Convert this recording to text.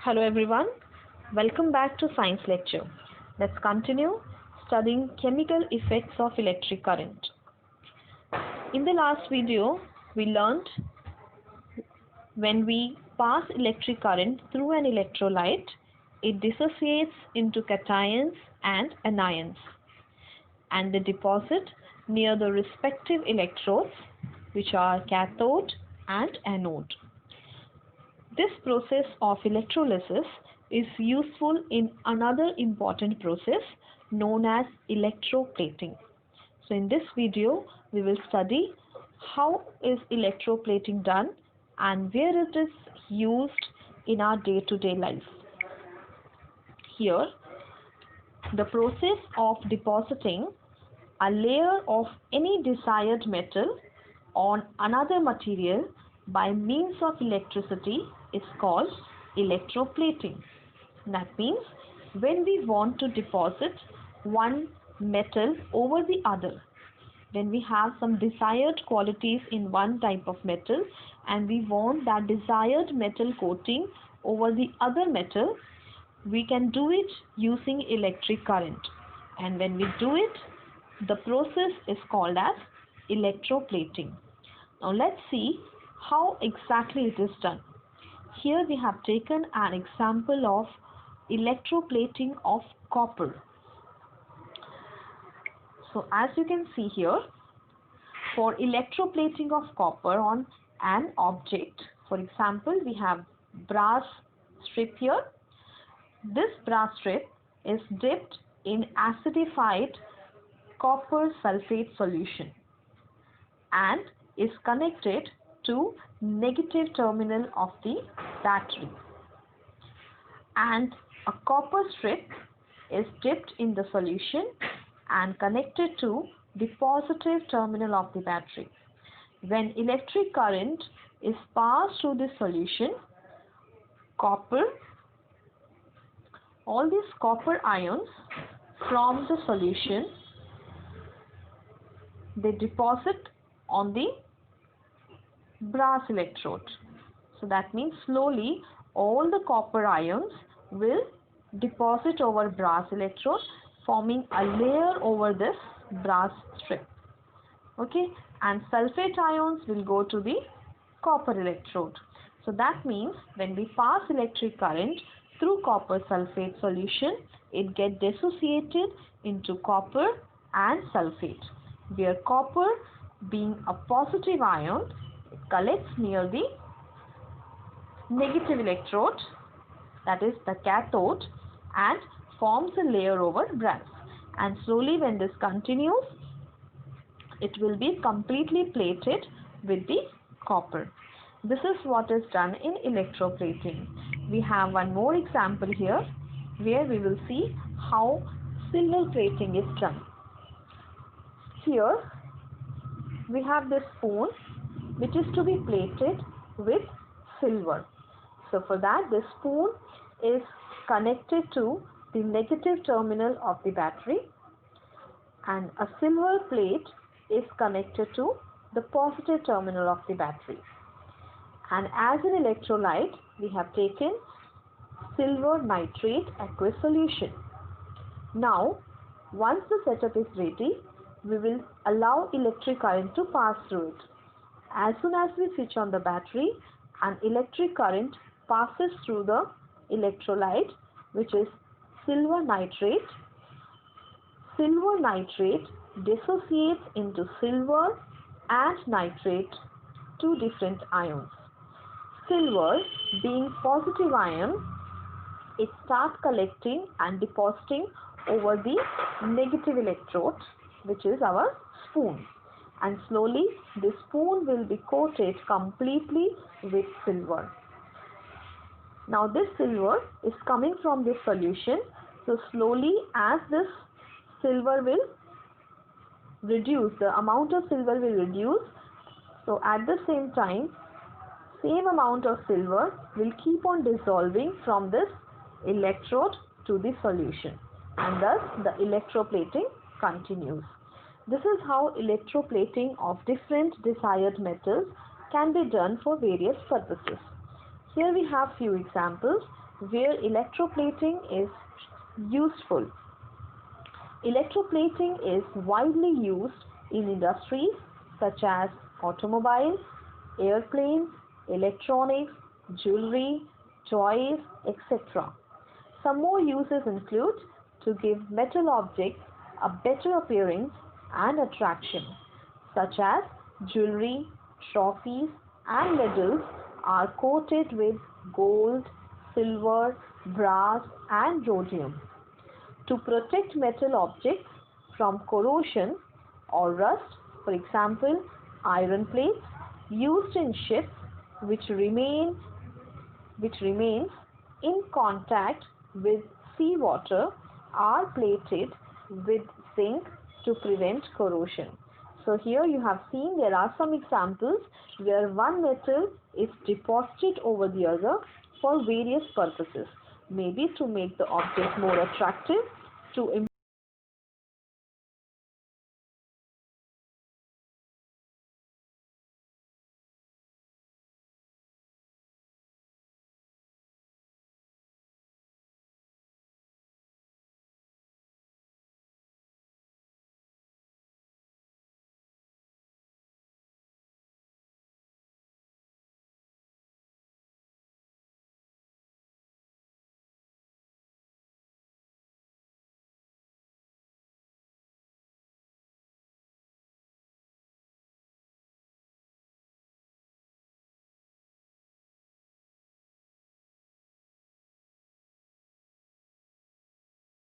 Hello everyone, welcome back to science lecture. Let's continue studying chemical effects of electric current. In the last video, we learned when we pass electric current through an electrolyte, it dissociates into cations and anions and they deposit near the respective electrodes, which are cathode and anode. This process of electrolysis is useful in another important process known as electroplating. So in this video, we will study how is electroplating done and where it is used in our day-to-day life. Here, the process of depositing a layer of any desired metal on another material by means of electricity is called electroplating. That means when we want to deposit one metal over the other, when we have some desired qualities in one type of metal and we want that desired metal coating over the other metal, we can do it using electric current. And when we do it, the process is called as electroplating. Now let's see how exactly it is done. Here we have taken an example of electroplating of copper. So as you can see here, for electroplating of copper on an object, for example, we have brass strip here. This brass strip is dipped in acidified copper sulfate solution and is connected to negative terminal of the battery, and a copper strip is dipped in the solution and connected to the positive terminal of the battery. When electric current is passed through the solution, all these copper ions from the solution, they deposit on the brass electrode. So that means slowly all the copper ions will deposit over brass electrode, forming a layer over this brass strip. Okay, and sulfate ions will go to the copper electrode. So that means when we pass electric current through copper sulfate solution, it gets dissociated into copper and sulfate, where copper, being a positive ion, it collects near the negative electrode, that is the cathode, and forms a layer over brass. And slowly when this continues, it will be completely plated with the copper. This is what is done in electroplating. We have one more example here where we will see how silver plating is done. Here we have this spoon which is to be plated with silver. So for that, this spoon is connected to the negative terminal of the battery and a silver plate is connected to the positive terminal of the battery. And as an electrolyte, we have taken silver nitrate aqueous solution. Now, once the setup is ready, we will allow electric current to pass through it. As soon as we switch on the battery, an electric current passes through the electrolyte, which is silver nitrate. Silver nitrate dissociates into silver and nitrate, two different ions. Silver, being positive ion, it starts collecting and depositing over the negative electrode, which is our spoon. And slowly the spoon will be coated completely with silver. Now this silver is coming from this solution. So slowly as this silver will reduce, the amount of silver will reduce. So at the same time, same amount of silver will keep on dissolving from this electrode to the solution, and thus the electroplating continues. This is how electroplating of different desired metals can be done for various purposes. Here we have few examples where electroplating is useful. Electroplating is widely used in industries such as automobiles, airplanes, electronics, jewelry, toys, etc. Some more uses include to give metal objects a better appearance and attraction, such as jewelry, trophies, and medals are coated with gold, silver, brass, and rhodium. To protect metal objects from corrosion or rust, for example, iron plates used in ships which remains in contact with seawater are plated with zinc to prevent corrosion. So here you have seen there are some examples where one metal is deposited over the other for various purposes. Maybe to make the object more attractive, to